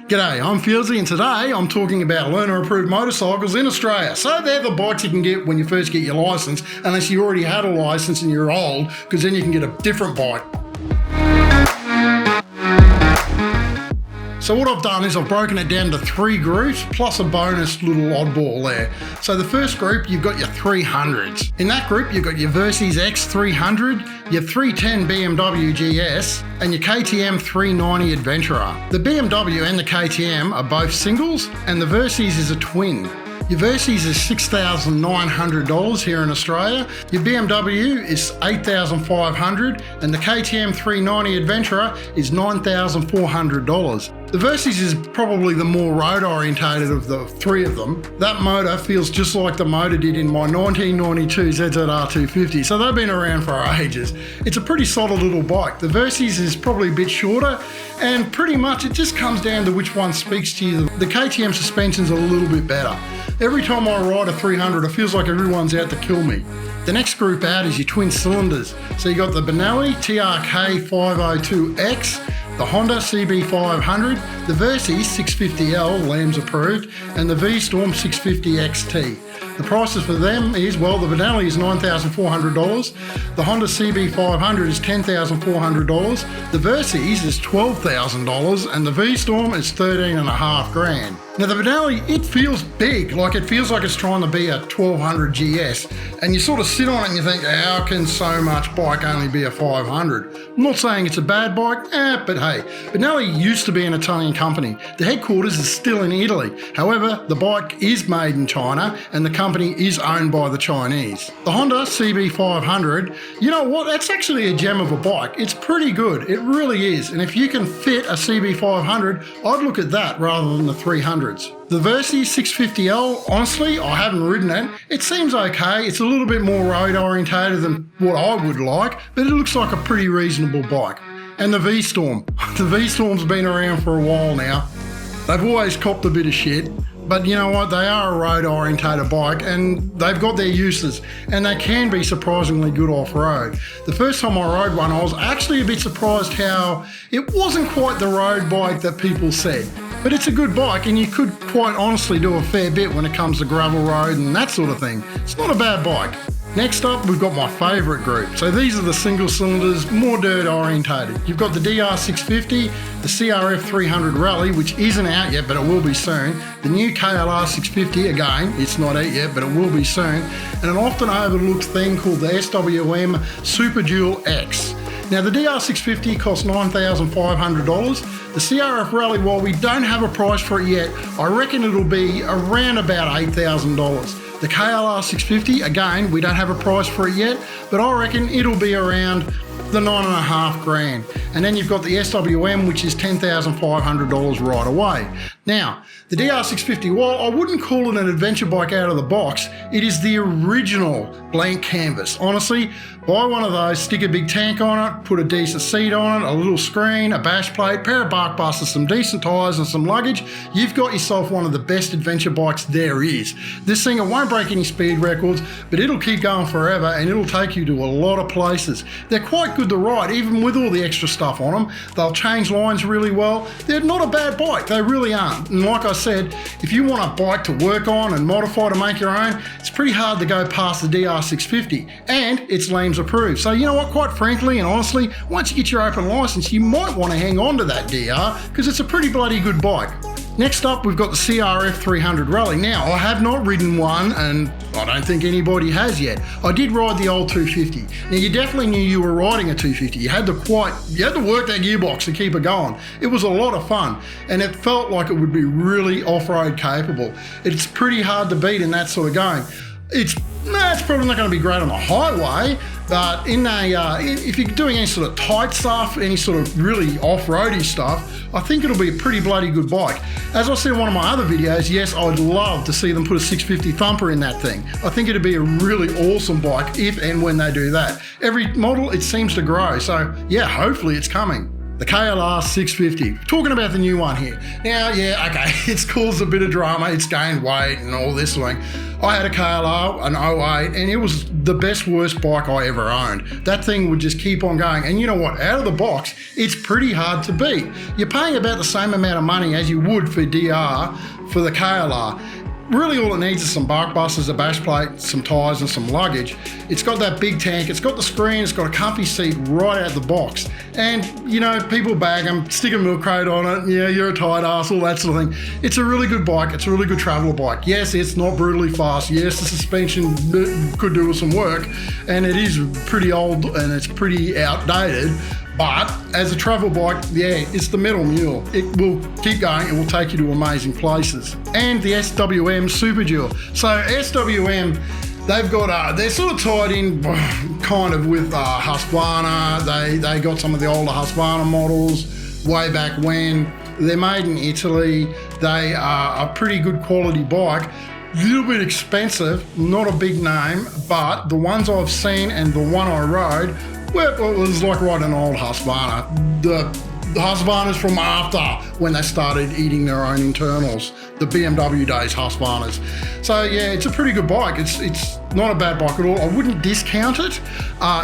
G'day, I'm Fieldsy and today I'm talking about learner-approved motorcycles in Australia. So they're the bikes you can get when you first get your licence, unless you already had a licence and you're old, because then you can get a different bike. So what I've done is I've broken it down to 3 groups, plus a bonus little oddball there. So the first group, you've got your 300s. In that group, you've got your Versys X300, your 310 BMW GS, and your KTM 390 Adventurer. The BMW and the KTM are both singles, and the Versys is a twin. Your Versys is $6,900 here in Australia, your BMW is $8,500, and the KTM 390 Adventurer is $9,400. The Versys is probably the more road orientated of the 3 of them. That motor feels just like the motor did in my 1992 ZZR 250, so they've been around for ages. It's a pretty solid little bike. The Versys is probably a bit shorter, and pretty much it just comes down to which one speaks to you. The KTM suspension's a little bit better. Every time I ride a 300, it feels like everyone's out to kill me. The next group out is your twin cylinders. So you got the Benelli TRK 502X, the Honda CB500, the Versys 650L, Lambs approved, and the V-Storm 650 XT. The prices for them is, well, the Benelli is $9,400, the Honda CB500 is $10,400, the Versys is $12,000, and the V-Storm is $13,500. Now the Benelli, it feels big, like it feels like it's trying to be a 1200 GS, and you sort of sit on it and you think, how can so much bike only be a 500? I'm not saying it's a bad bike, but hey, Benelli used to be an Italian company. The headquarters is still in Italy. However, the bike is made in China and the company is owned by the Chinese. The Honda CB500, you know what, that's actually a gem of a bike. It's pretty good, it really is, and if you can fit a CB500, I'd look at that rather than the 300s. The Versys 650L, honestly, I haven't ridden it. It seems okay. It's a little bit more road orientated than what I would like, but it looks like a pretty reasonable bike. And the V-Storm. The V-Storm's been around for a while now. They've always copped a bit of shit, but you know what? They are a road orientated bike and they've got their uses and they can be surprisingly good off-road. The first time I rode one, I was actually a bit surprised how it wasn't quite the road bike that people said. But it's a good bike and you could quite honestly do a fair bit when it comes to gravel road and that sort of thing. It's not a bad bike. Next up, we've got my favourite group. So these are the single cylinders, more dirt orientated. You've got the DR650, the CRF 300 Rally, which isn't out yet, but it will be soon. The new KLR 650, again, it's not out yet, but it will be soon. And an often overlooked thing called the SWM Super Dual X. Now the DR650 costs $9,500. The CRF Rally, while we don't have a price for it yet, I reckon it'll be around about $8,000. The KLR 650, again, we don't have a price for it yet, but I reckon it'll be around the $9,500. And then you've got the SWM, which is $10,500 right away. Now, the DR650, while I wouldn't call it an adventure bike out of the box, it is the original blank canvas. Honestly, buy one of those, stick a big tank on it, put a decent seat on it, a little screen, a bash plate, pair of bark busters, some decent tyres and some luggage, you've got yourself one of the best adventure bikes there is. This thing, it won't break any speed records, but it'll keep going forever and it'll take you to a lot of places. They're quite good to ride, even with all the extra stuff on them. They'll change lines really well. They're not a bad bike, they really aren't. And like I said, if you want a bike to work on and modify to make your own, it's pretty hard to go past the DR650, and it's Lambs approved. So you know what, quite frankly and honestly, once you get your open license, you might want to hang on to that DR because it's a pretty bloody good bike. Next up, we've got the CRF 300 Rally. Now, I have not ridden one, and I don't think anybody has yet. I did ride the old 250. Now, you definitely knew you were riding a 250. You had to work that gearbox to keep it going. It was a lot of fun, and it felt like it would be really off-road capable. It's pretty hard to beat in that sort of going. It's probably not going to be great on the highway, but if you're doing any sort of tight stuff, any sort of really off-roady stuff, I think it'll be a pretty bloody good bike. As I said in one of my other videos, yes, I'd love to see them put a 650 thumper in that thing. I think it'd be a really awesome bike if and when they do that. Every model, it seems to grow, so yeah, hopefully it's coming. The KLR 650. Talking about the new one here. Now, yeah, okay, it's caused a bit of drama. It's gained weight and all this thing. I had a KLR, an 08, and it was the best, worst bike I ever owned. That thing would just keep on going. And you know what? Out of the box, it's pretty hard to beat. You're paying about the same amount of money as you would for DR for the KLR. Really all it needs is some bark busters, a bash plate, some tyres and some luggage. It's got that big tank, it's got the screen, it's got a comfy seat right out the box. And, you know, people bag them, stick a milk crate on it, yeah, you're a tight ass, all that sort of thing. It's a really good bike, it's a really good travel bike. Yes, it's not brutally fast. Yes, the suspension could do with some work, and it is pretty old and it's pretty outdated. But as a travel bike, yeah, it's the metal mule. It will keep going, it will take you to amazing places. And the SWM Super Dual. So SWM, they've got, they're sort of tied in kind of with Husqvarna. They got some of the older Husqvarna models way back when. They're made in Italy. They are a pretty good quality bike. A little bit expensive, not a big name, but the ones I've seen and the one I rode, well, it was like riding an old Husqvarna. The Husqvarnas from after when they started eating their own internals. The BMW days Husqvarnas. So yeah, it's a pretty good bike. It's not a bad bike at all. I wouldn't discount it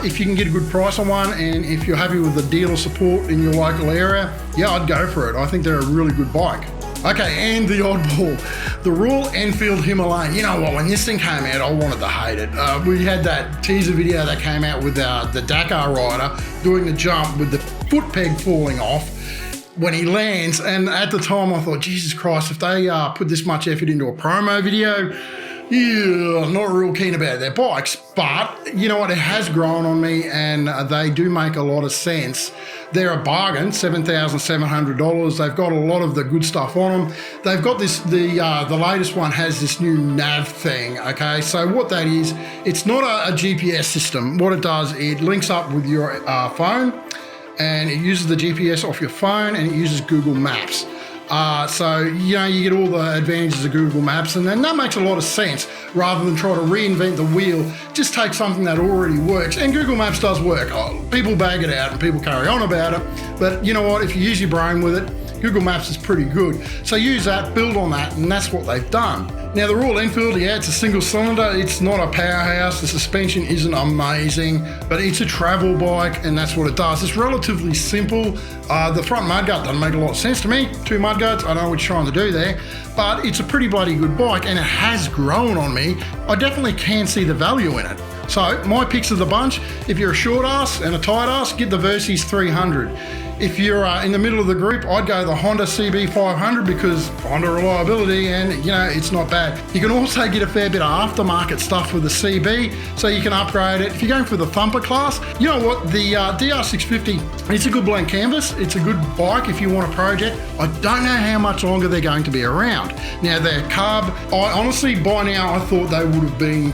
if you can get a good price on one, and if you're happy with the dealer support in your local area, yeah, I'd go for it. I think they're a really good bike. Okay, and the oddball, the Royal Enfield Himalayan. You know what, when this thing came out, I wanted to hate it. We had that teaser video that came out with the Dakar rider doing the jump with the foot peg falling off when he lands, and at the time I thought, Jesus Christ, if they put this much effort into a promo video, yeah, I'm not real keen about their bikes. But you know what, it has grown on me, and they do make a lot of sense. They're a bargain, $7,700. They've got a lot of the good stuff on them. They've got this, the latest one has this new nav thing, okay? So what that is, it's not a GPS system. What it does, it links up with your phone, and it uses the GPS off your phone, and it uses Google Maps. So, you know, you get all the advantages of Google Maps, and then that makes a lot of sense. Rather than try to reinvent the wheel, just take something that already works. And Google Maps does work. People bag it out and people carry on about it. But you know what, if you use your brain with it, Google Maps is pretty good. So use that, build on that, and that's what they've done. Now the Royal Enfield, yeah, it's a single cylinder. It's not a powerhouse. The suspension isn't amazing, but it's a travel bike, and that's what it does. It's relatively simple. The front mudguard doesn't make a lot of sense to me. Two mudguards, I know what you're trying to do there, but it's a pretty bloody good bike, and it has grown on me. I definitely can see the value in it. So my picks of the bunch, if you're a short ass and a tight ass, get the Versys 300. If you're in the middle of the group, I'd go the Honda CB500 because Honda reliability, and you know, it's not bad. You can also get a fair bit of aftermarket stuff with the CB, so you can upgrade it. If you're going for the thumper class, you know what, the DR650, it's a good blank canvas. It's a good bike if you want a project. I don't know how much longer they're going to be around. Now their carb, I honestly, by now I thought they would have been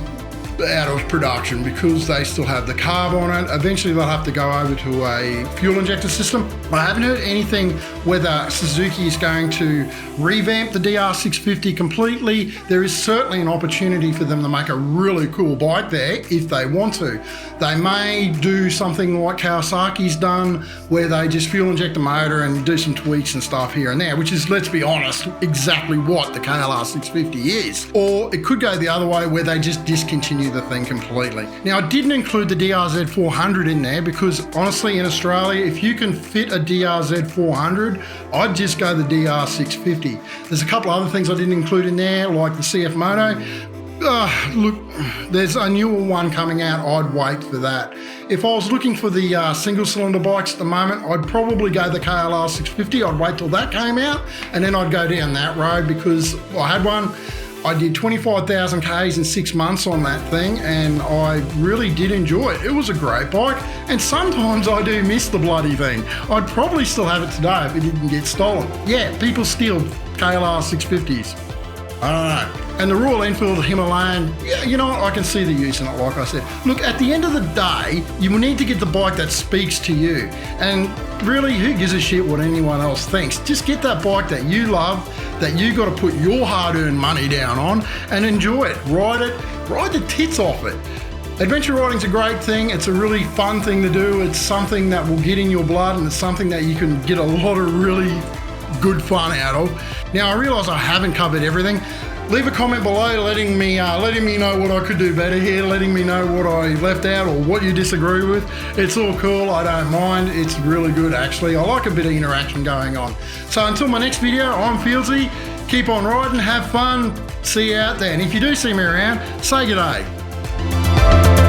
out of production because they still have the carb on it. Eventually they'll have to go over to a fuel injector system. I haven't heard anything whether Suzuki is going to revamp the DR650 completely. There is certainly an opportunity for them to make a really cool bike there if they want to. They may do something like Kawasaki's done, where they just fuel inject the motor and do some tweaks and stuff here and there, which is, let's be honest, exactly what the KLR 650 is. Or it could go the other way, where they just discontinue the thing completely. Now, I didn't include the DRZ 400 in there because honestly, in Australia, if you can fit a DRZ 400, I'd just go the DR 650. There's a couple other things I didn't include in there, like the CF Moto. Look, there's a newer one coming out. I'd wait for that. If I was looking for the single cylinder bikes at the moment, I'd probably go the KLR 650. I'd wait till that came out, and then I'd go down that road because I had one. I did 25,000 Ks in 6 months on that thing, and I really did enjoy it. It was a great bike, and sometimes I do miss the bloody thing. I'd probably still have it today if it didn't get stolen. Yeah, people steal KLR 650s. I don't know. And the Royal Enfield Himalayan, yeah, you know what, I can see the use in it, like I said. Look, at the end of the day, you will need to get the bike that speaks to you. And really, who gives a shit what anyone else thinks? Just get that bike that you love, that you got to put your hard-earned money down on, and enjoy it. Ride the tits off it. Adventure riding's a great thing. It's a really fun thing to do. It's something that will get in your blood, and it's something that you can get a lot of really good fun out of. Now, I realise I haven't covered everything. Leave a comment below letting me know what I could do better here, letting me know what I left out or what you disagree with. It's all cool, I don't mind. It's really good actually. I like a bit of interaction going on. So until my next video, I'm Fieldsy. Keep on riding, have fun, see you out there. And if you do see me around, say g'day.